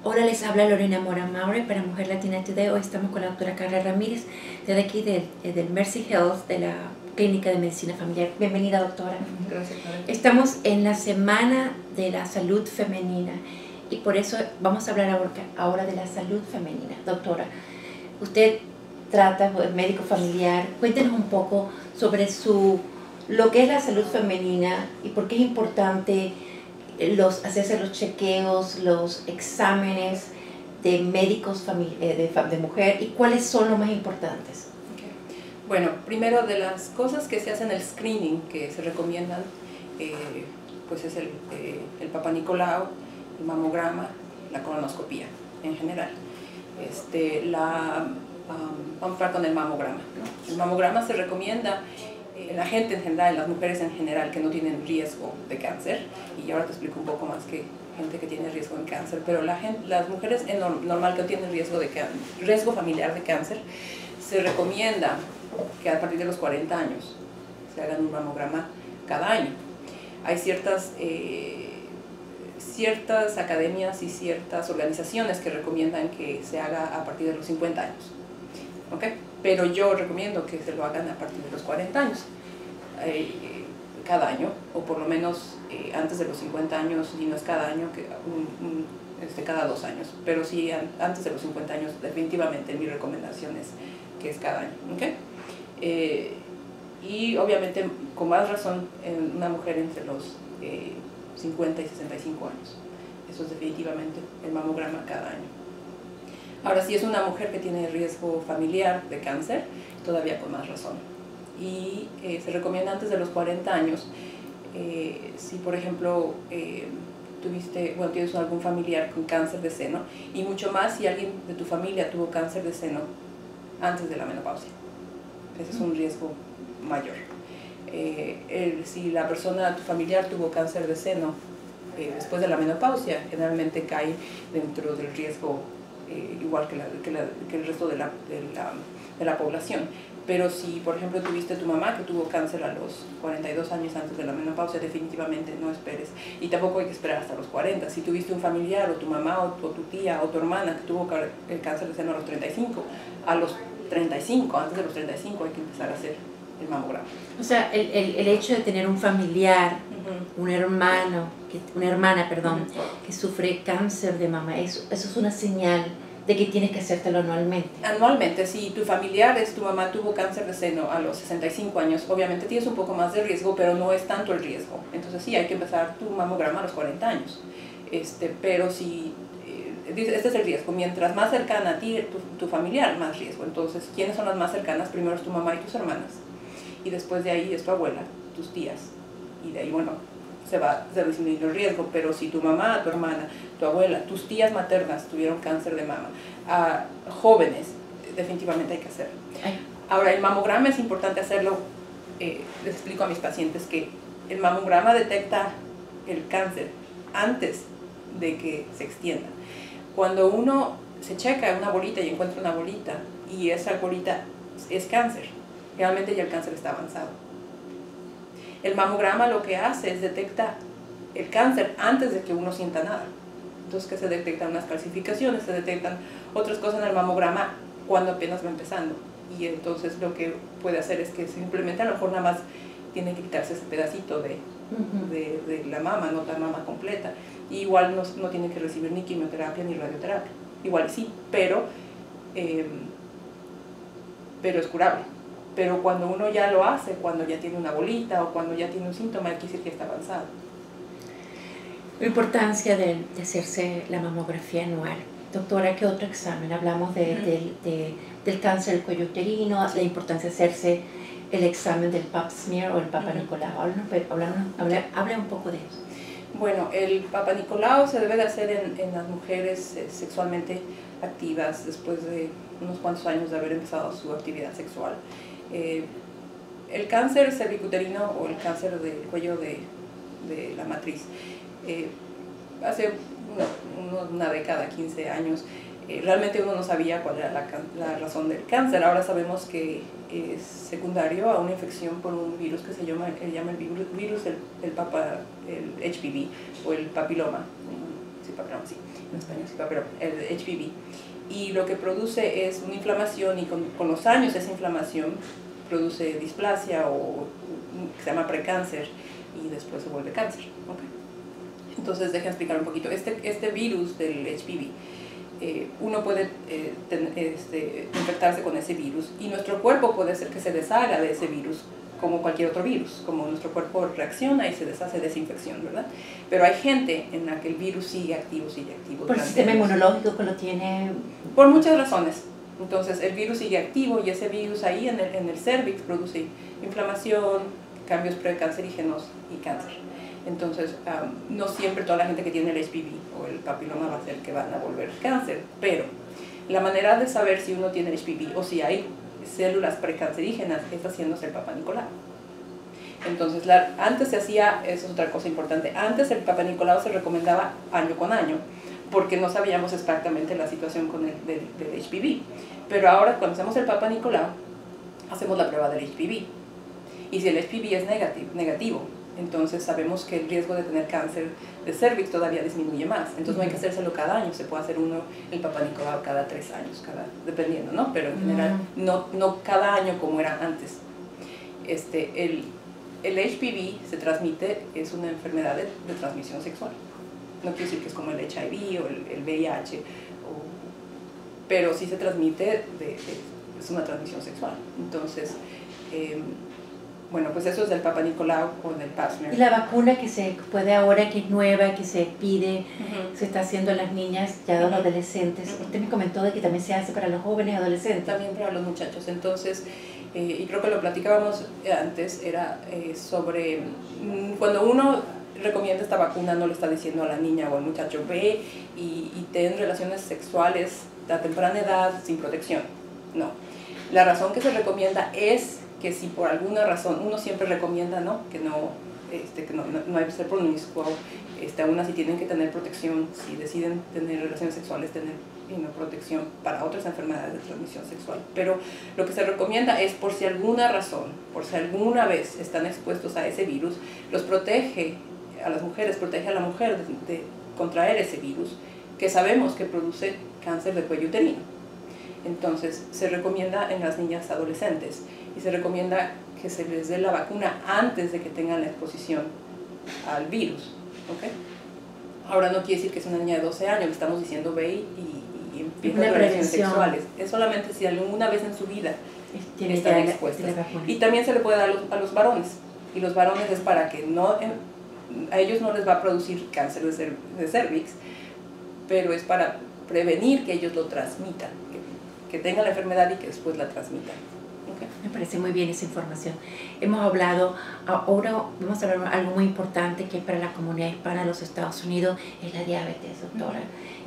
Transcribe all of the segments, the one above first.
Hola, les habla Lorena Mora Maure para Mujer Latina Today. Hoy estamos con la doctora Carla Ramírez, desde aquí del Mercy Health, de la Clínica de Medicina Familiar. Bienvenida, doctora. Gracias, Karen. Estamos en la Semana de la Salud Femenina y por eso vamos a hablar ahora de la salud femenina. Doctora, usted trata, es médico familiar. Cuéntenos un poco sobre lo que es la salud femenina y por qué es importante hacerse los chequeos, los exámenes de médicos de mujer y cuáles son los más importantes. Okay. Bueno, primero de las cosas que se hacen el screening, que se recomiendan, pues es el Papa Nicolau, el mamograma, la colonoscopía en general. Vamos a hablar con el mamograma, ¿no? El mamograma se recomienda en la gente en general, en las mujeres en general que no tienen riesgo de cáncer, y ahora te explico un poco más que gente que tiene riesgo de cáncer, pero las mujeres normal que no tienen riesgo familiar de cáncer, se recomienda que a partir de los 40 años se hagan un mamograma cada año. Hay ciertas academias y ciertas organizaciones que recomiendan que se haga a partir de los 50 años. ¿Okay? Pero yo recomiendo que se lo hagan a partir de los 40 años, cada año, o por lo menos antes de los 50 años, y no es cada año, cada 2 años, pero sí antes de los 50 años, definitivamente mi recomendación es que es cada año. ¿Okay? Y obviamente, con más razón, en una mujer entre los 50 y 65 años. Eso es definitivamente el mamograma cada año. Ahora, si es una mujer que tiene riesgo familiar de cáncer, todavía con más razón. Y se recomienda antes de los 40 años, si por ejemplo tienes algún familiar con cáncer de seno, y mucho más si alguien de tu familia tuvo cáncer de seno antes de la menopausia. Ese es un riesgo mayor. Si la persona, tu familiar, tuvo cáncer de seno después de la menopausia, generalmente cae dentro del riesgo igual que el resto de la población. Pero si, por ejemplo, tuviste tu mamá que tuvo cáncer a los 42 años antes de la menopausia, definitivamente no esperes. Y tampoco hay que esperar hasta los 40. Si tuviste un familiar, o tu mamá, o tu tía, o tu hermana que tuvo el cáncer de seno a los 35, antes de los 35 hay que empezar a hacer el mamograma. O sea, el hecho de tener un familiar, una hermana, que sufre cáncer de mama, eso es una señal de que tienes que hacértelo anualmente. Anualmente, si tu familiar tu mamá tuvo cáncer de seno a los 65 años, obviamente tienes un poco más de riesgo, pero no es tanto el riesgo. Entonces sí, hay que empezar tu mamograma a los 40 años. Pero si este es el riesgo, mientras más cercana a ti tu familiar, más riesgo. Entonces, ¿quiénes son las más cercanas? Primero es tu mamá y tus hermanas, y después de ahí es tu abuela, tus tías, y de ahí, bueno, se va disminuyendo el riesgo. Pero si tu mamá, tu hermana, tu abuela, tus tías maternas tuvieron cáncer de mama, jóvenes, definitivamente hay que hacerlo. Ahora, el mamograma es importante hacerlo. Les explico a mis pacientes que el mamograma detecta el cáncer antes de que se extienda. Cuando uno se checa una bolita y encuentra una bolita, y esa bolita es cáncer, realmente ya el cáncer está avanzado. El mamograma lo que hace es detecta el cáncer antes de que uno sienta nada. Entonces, que se detectan unas calcificaciones, se detectan otras cosas en el mamograma cuando apenas va empezando. Y entonces lo que puede hacer es que simplemente a lo mejor nada más tiene que quitarse ese pedacito de la mama, no la mama completa. Y igual no tiene que recibir ni quimioterapia ni radioterapia. Igual sí, pero es curable. Pero cuando uno ya lo hace, cuando ya tiene una bolita o cuando ya tiene un síntoma, quiere decir que está avanzado. La importancia de hacerse la mamografía anual. Doctora, ¿qué otro examen? Hablamos del cáncer del cuello uterino, la importancia de hacerse el examen del pap smear o el Papa Nicolau. Habla un poco de eso. Bueno, el Papa Nicolau se debe de hacer en las mujeres sexualmente activas después de unos cuantos años de haber empezado su actividad sexual. El cáncer cervicuterino o el cáncer del cuello de la matriz, hace una década, 15 años, realmente uno no sabía cuál era la razón del cáncer. Ahora sabemos que es secundario a una infección por un virus que se llama el HPV o el papiloma, papiloma, sí, en español sí, pero el HPV. Y lo que produce es una inflamación y con los años esa inflamación produce displasia o que se llama precáncer y después se vuelve cáncer. ¿Okay? Entonces, dejen explicar un poquito. Este virus del HPV, uno puede infectarse con ese virus y nuestro cuerpo puede ser que se deshaga de ese virus como cualquier otro virus, como nuestro cuerpo reacciona y se deshace de esa infección, ¿verdad? Pero hay gente en la que el virus sigue activo. Por el sistema inmunológico que lo tiene... Por muchas razones. Entonces, el virus sigue activo y ese virus ahí en el cervix produce inflamación, cambios precancerígenos y cáncer. Entonces, no siempre toda la gente que tiene el HPV o el papiloma va a ser que van a volver cáncer, pero la manera de saber si uno tiene el HPV o si hay células precancerígenas es haciéndose el Papá Nicolau. Entonces, antes se hacía, eso es otra cosa importante, antes el Papá Nicolau se recomendaba año con año, porque no sabíamos exactamente la situación con del HPV. Pero ahora, cuando hacemos el Papá Nicolau, hacemos la prueba del HPV. Y si el HPV es negativo, entonces sabemos que el riesgo de tener cáncer de cervix todavía disminuye más. Entonces no hay que hacérselo cada año, se puede hacer el Papá Nicolau cada 3 años, dependiendo, ¿no? Pero en general, no cada año como era antes. El HPV se transmite, es una enfermedad de transmisión sexual. No quiero decir que es como el HIV o el VIH, pero sí se transmite, es una transmisión sexual. Entonces, bueno, pues eso es del Papá Nicolau o del Pap smear. Y la vacuna que se puede ahora, que es nueva, que se pide, se está haciendo en las niñas, ya los adolescentes. Usted me comentó de que también se hace para los jóvenes adolescentes. También para los muchachos. Entonces, y creo que lo platicábamos antes, era sobre cuando uno recomienda esta vacuna, no le está diciendo a la niña o al muchacho, ve y ten relaciones sexuales a temprana edad sin protección. No. La razón que se recomienda es que si por alguna razón, uno siempre recomienda, ¿no? Que no hay que ser promiscuo, aún así tienen que tener protección, si deciden tener relaciones sexuales, tener protección para otras enfermedades de transmisión sexual. Pero lo que se recomienda es por si alguna razón, por si alguna vez están expuestos a ese virus, los protege a las mujeres, protege a la mujer de contraer ese virus, que sabemos que produce cáncer de cuello uterino. Entonces, se recomienda en las niñas adolescentes y se recomienda que se les dé la vacuna antes de que tengan la exposición al virus. ¿Okay? Ahora, no quiere decir que es una niña de 12 años, le estamos diciendo ve y empieza relaciones sexuales. Es solamente si alguna vez en su vida están expuestas. Y también se le puede dar a los varones. Y los varones es para que a ellos no les va a producir cáncer de cervix, pero es para prevenir que ellos lo transmitan, que tengan la enfermedad y que después la transmitan. Okay. Me parece muy bien esa información. Hemos hablado, ahora vamos a hablar de algo muy importante que para la comunidad hispana de los Estados Unidos es la diabetes, doctora.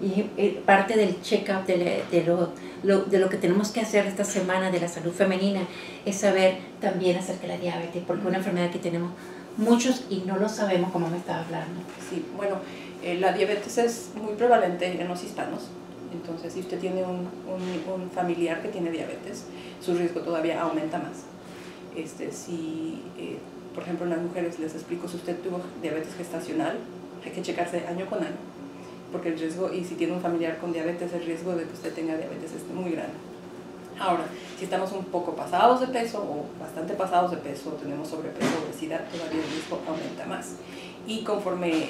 Y parte del check-up de lo que tenemos que hacer esta semana de la salud femenina es saber también acerca de la diabetes, porque es una enfermedad que tenemos muchos y no lo sabemos, como me estaba hablando. Sí, bueno, la diabetes es muy prevalente en los hispanos. Entonces, si usted tiene un familiar que tiene diabetes, su riesgo todavía aumenta más. Por ejemplo, en las mujeres, les explico, si usted tuvo diabetes gestacional, hay que checarse año con año, porque el riesgo, y si tiene un familiar con diabetes, el riesgo de que usted tenga diabetes es muy grande. Ahora, si estamos un poco pasados de peso o bastante pasados de peso, tenemos sobrepeso o obesidad, todavía el riesgo aumenta más. Y conforme,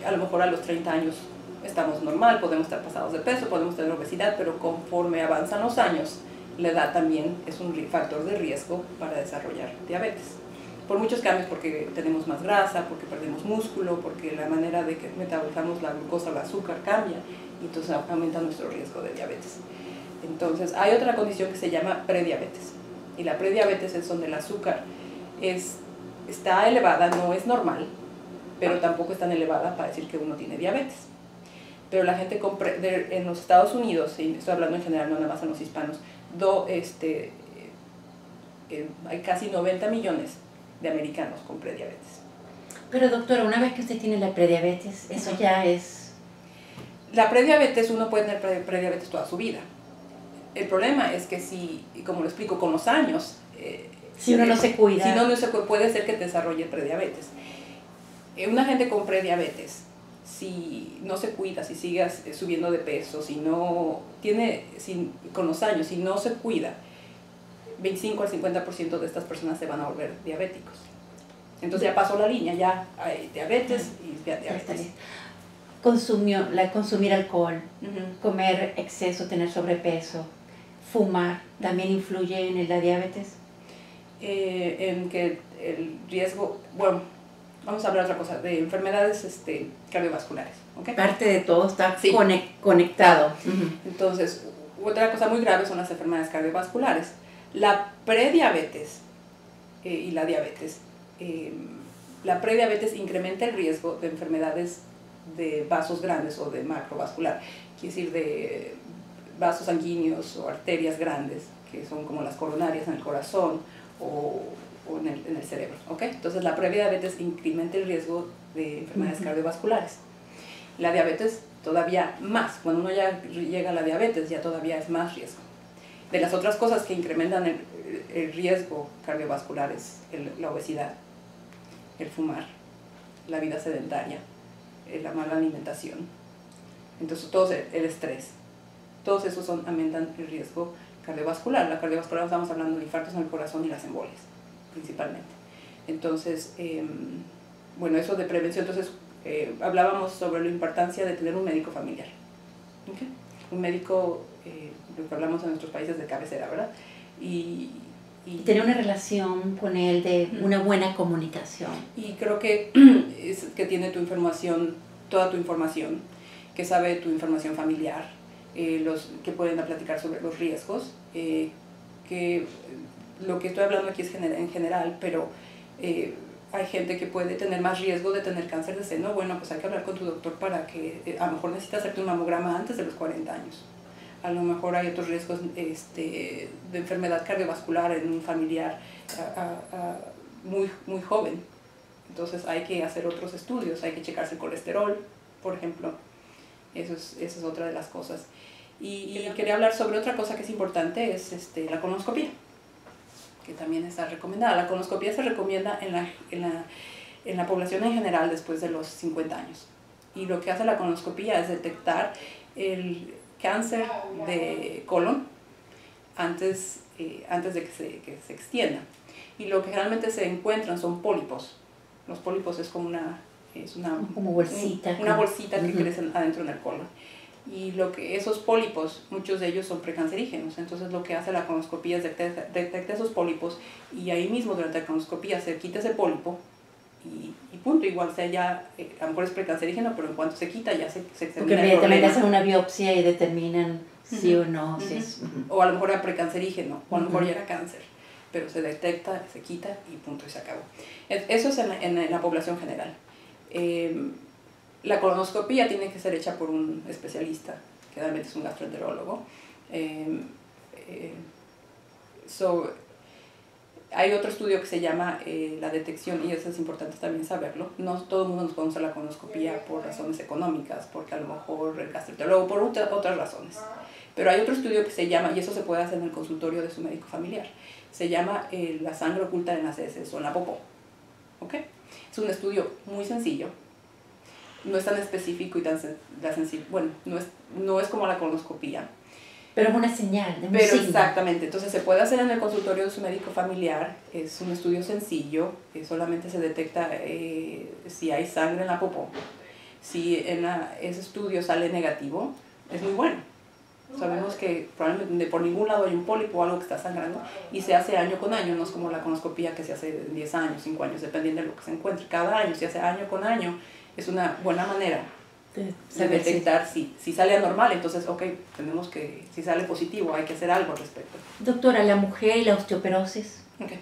a lo mejor a los 30 años, estamos normal, podemos estar pasados de peso, podemos tener obesidad, pero conforme avanzan los años, la edad también es un factor de riesgo para desarrollar diabetes. Por muchos cambios, porque tenemos más grasa, porque perdemos músculo, porque la manera de que metabolizamos la glucosa o el azúcar cambia, y entonces aumenta nuestro riesgo de diabetes. Entonces, hay otra condición que se llama prediabetes. Y la prediabetes es donde el azúcar está elevada, no es normal, pero tampoco es tan elevada para decir que uno tiene diabetes. Pero la gente en los Estados Unidos, y estoy hablando en general, no nada más en los hispanos, hay casi 90 millones de americanos con prediabetes. Pero doctora, una vez que usted tiene la prediabetes, eso ya es... La prediabetes, uno puede tener prediabetes toda su vida. El problema es que si, como lo explico, con los años... si uno no se cuida. Si no se cuida, puede ser que desarrolle prediabetes. Una gente con prediabetes si no se cuida, si sigues subiendo de peso, con los años, si no se cuida, 25 al 50% de estas personas se van a volver diabéticos. Entonces ya pasó la línea, ya hay diabetes y ya diabetes. Consumir alcohol, comer exceso, tener sobrepeso, fumar, ¿también influye en la diabetes? En que el riesgo, bueno, vamos a hablar otra cosa, de enfermedades cardiovasculares. ¿Okay? Parte de todo está conectado. Entonces, otra cosa muy grave son las enfermedades cardiovasculares. La prediabetes y la diabetes. La prediabetes incrementa el riesgo de enfermedades de vasos grandes o de macrovascular, quiere decir de vasos sanguíneos o arterias grandes, que son como las coronarias en el corazón o en el cerebro. ¿Okay? Entonces la prediabetes incrementa el riesgo de enfermedades cardiovasculares. La diabetes todavía más, cuando uno ya llega a la diabetes ya todavía es más riesgo. De las otras cosas que incrementan el riesgo cardiovascular es la obesidad, el fumar, la vida sedentaria, la mala alimentación, entonces todo el estrés, todos esos aumentan el riesgo cardiovascular. La cardiovascular estamos hablando de infartos en el corazón y las embolias, principalmente. Entonces, bueno, eso de prevención, entonces hablábamos sobre la importancia de tener un médico familiar. ¿Okay? Un médico, lo que hablamos en nuestros países de cabecera, ¿verdad? Y tener una relación con él de una buena comunicación. Y creo que tiene tu información, toda tu información, que sabe tu información familiar, que pueden platicar sobre los riesgos, que lo que estoy hablando aquí es en general, pero hay gente que puede tener más riesgo de tener cáncer de seno. Bueno, pues hay que hablar con tu doctor para que a lo mejor necesitas hacerte un mamograma antes de los 40 años. A lo mejor hay otros riesgos de enfermedad cardiovascular en un familiar muy joven. Entonces hay que hacer otros estudios, hay que checarse el colesterol, por ejemplo. Esa es otra de las cosas. Y quería hablar sobre otra cosa que es importante, es la colonoscopia, que también está recomendada. La colonoscopia se recomienda en la población en general después de los 50 años. Y lo que hace la colonoscopia es detectar el cáncer de colon antes de que se extienda. Y lo que generalmente se encuentran son pólipos. Los pólipos es como una bolsita. Una bolsita que crece adentro del colon. Y esos pólipos, muchos de ellos son precancerígenos. Entonces lo que hace la colonoscopia es detectar esos pólipos y ahí mismo durante la colonoscopia se quita ese pólipo y punto. Igual sea ya, a lo mejor es precancerígeno, pero en cuanto se quita ya se porque inmediatamente hacen una biopsia y determinan sí o no. Si es, o a lo mejor era precancerígeno, o a lo mejor ya era cáncer, pero se detecta, se quita y punto, y se acabó. Eso es en la población general. La colonoscopia tiene que ser hecha por un especialista, que generalmente es un gastroenterólogo. Hay otro estudio que se llama la detección, y eso es importante también saberlo. No todo el mundo nos podemos hacer la colonoscopia por razones económicas, porque a lo mejor el gastroenterólogo, por otras razones. Pero hay otro estudio que se llama, y eso se puede hacer en el consultorio de su médico familiar, se llama la sangre oculta en las heces o en la popó. ¿Okay? Es un estudio muy sencillo, no es tan específico y tan sencillo. Bueno, no es como la colonoscopia. Pero es una señal de un Pero signo. exactamente, entonces se puede hacer en el consultorio de su médico familiar, es un estudio sencillo, solamente se detecta si hay sangre en la popó. Si ese estudio sale negativo, es muy bueno. Sabemos que probablemente por ningún lado hay un pólipo o algo que está sangrando y se hace año con año, no es como la colonoscopia que se hace en 10 años, 5 años, dependiendo de lo que se encuentre. Cada año se hace año con año, es una buena manera de detectar si sale anormal, entonces, tenemos que, si sale positivo, hay que hacer algo al respecto. Doctora, ¿la mujer y la osteoporosis? Okay.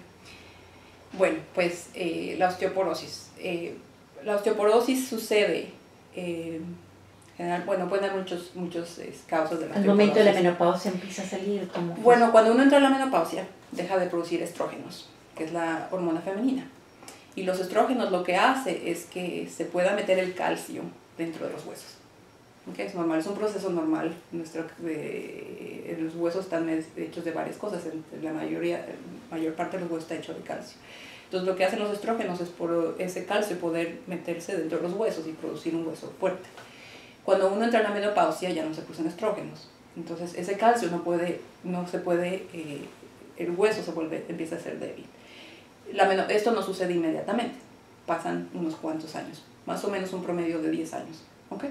Bueno, pues la osteoporosis. La osteoporosis sucede, pueden haber muchos causas de la osteoporosis. Al momento de la menopausia empieza a salir. Bueno, cuando uno entra en la menopausia, deja de producir estrógenos, que es la hormona femenina. Y los estrógenos lo que hace es que se pueda meter el calcio dentro de los huesos. Okay, es normal, es un proceso normal. Los huesos están hechos de varias cosas, la mayor parte de los huesos está hecho de calcio. Entonces lo que hacen los estrógenos es por ese calcio poder meterse dentro de los huesos y producir un hueso fuerte. Cuando uno entra en la menopausia ya no se producen estrógenos, entonces ese calcio el hueso empieza a ser débil. Esto no sucede inmediatamente, pasan unos cuantos años, más o menos un promedio de 10 años. ¿Okay?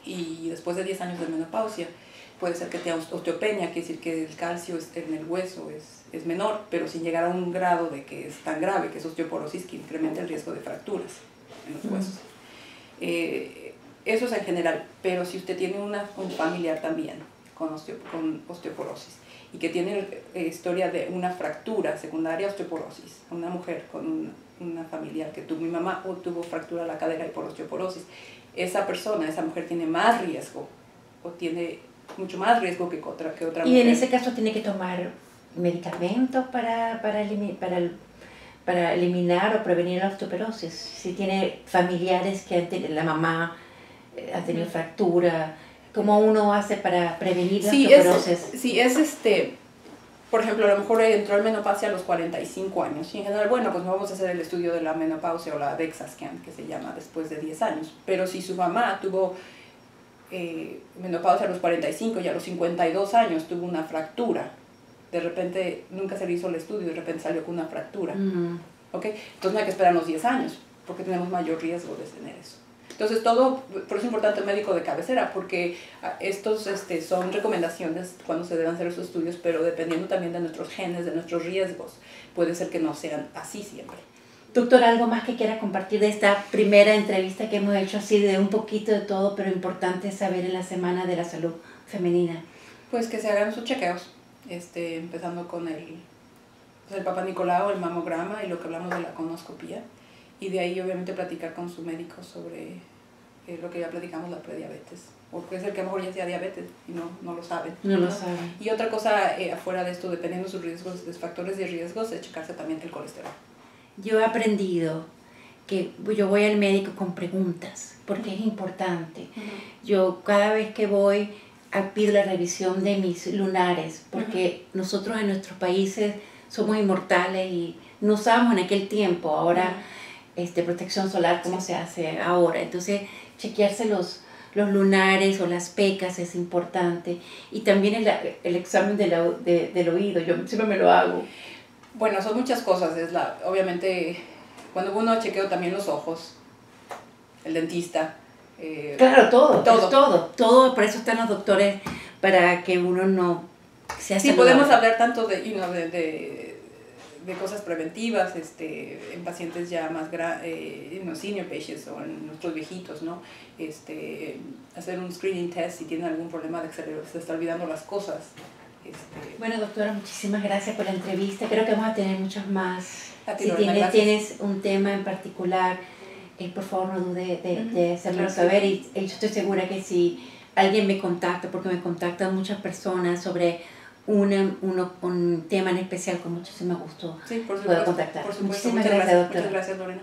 Y después de 10 años de menopausia puede ser que tenga osteopenia, quiere decir que el calcio en el hueso es menor, pero sin llegar a un grado de que es tan grave, que es osteoporosis, que incrementa el riesgo de fracturas en los huesos. Eso es en general, pero si usted tiene un familiar también con osteoporosis y que tiene historia de una fractura secundaria osteoporosis, una mujer con una familiar que mi mamá tuvo fractura de la cadera y por osteoporosis, esa mujer tiene más riesgo o tiene mucho más riesgo que otra mujer. Y en ese caso tiene que tomar medicamentos para eliminar o prevenir la osteoporosis. Si tiene familiares que la mamá ha tenido fractura, ¿cómo uno hace para prevenir la osteoporosis? Por ejemplo, a lo mejor entró en menopausia a los 45 años y en general, bueno, pues no vamos a hacer el estudio de la menopausia o la DEXA scan, que se llama después de 10 años. Pero si su mamá tuvo menopausia a los 45 y a los 52 años tuvo una fractura, de repente nunca se le hizo el estudio y de repente salió con una fractura. ¿Okay? Entonces no hay que esperar los 10 años porque tenemos mayor riesgo de tener eso. Entonces por eso es importante el médico de cabecera, porque estos son recomendaciones cuando se deben hacer esos estudios, pero dependiendo también de nuestros genes, de nuestros riesgos, puede ser que no sean así siempre. Doctor, ¿algo más que quiera compartir de esta primera entrevista que hemos hecho, así de un poquito de todo, pero importante saber en la Semana de la Salud Femenina? Pues que se hagan sus chequeos, empezando con el Papa Nicolau, el mamograma y lo que hablamos de la colonoscopía. Y de ahí obviamente platicar con su médico sobre lo que ya platicamos, la prediabetes. O puede ser que a lo mejor ya sea diabetes y no lo saben. No lo saben. Y otra cosa afuera de esto, dependiendo de sus riesgos, de factores de riesgos, es checarse también el colesterol. Yo he aprendido que yo voy al médico con preguntas, porque es importante. Yo cada vez que voy pido la revisión de mis lunares, porque nosotros en nuestros países somos inmortales y no usábamos en aquel tiempo. Ahora protección solar, ¿cómo se hace ahora? Entonces, chequearse los lunares o las pecas es importante. Y también el examen del oído, yo siempre me lo hago. Bueno, son muchas cosas. Obviamente, cuando uno chequea también los ojos, el dentista. Claro, todo. Por eso están los doctores, para que uno no sea saludable. Sí, podemos hablar tanto de cosas preventivas en pacientes ya más senior patients o en nuestros viejitos, ¿no? Hacer un screening test si tienen algún problema de que se está olvidando las cosas. Bueno, doctora, muchísimas gracias por la entrevista. Creo que vamos a tener muchas más. Si tienes un tema en particular, por favor no dude de hacerlo saber. Y yo estoy segura que si alguien me contacta, porque me contactan muchas personas sobre un tema en especial, con muchísimo gusto sí, por supuesto, puedo contactar. Por supuesto. Muchísimas gracias, doctora. Muchas gracias, Lorena.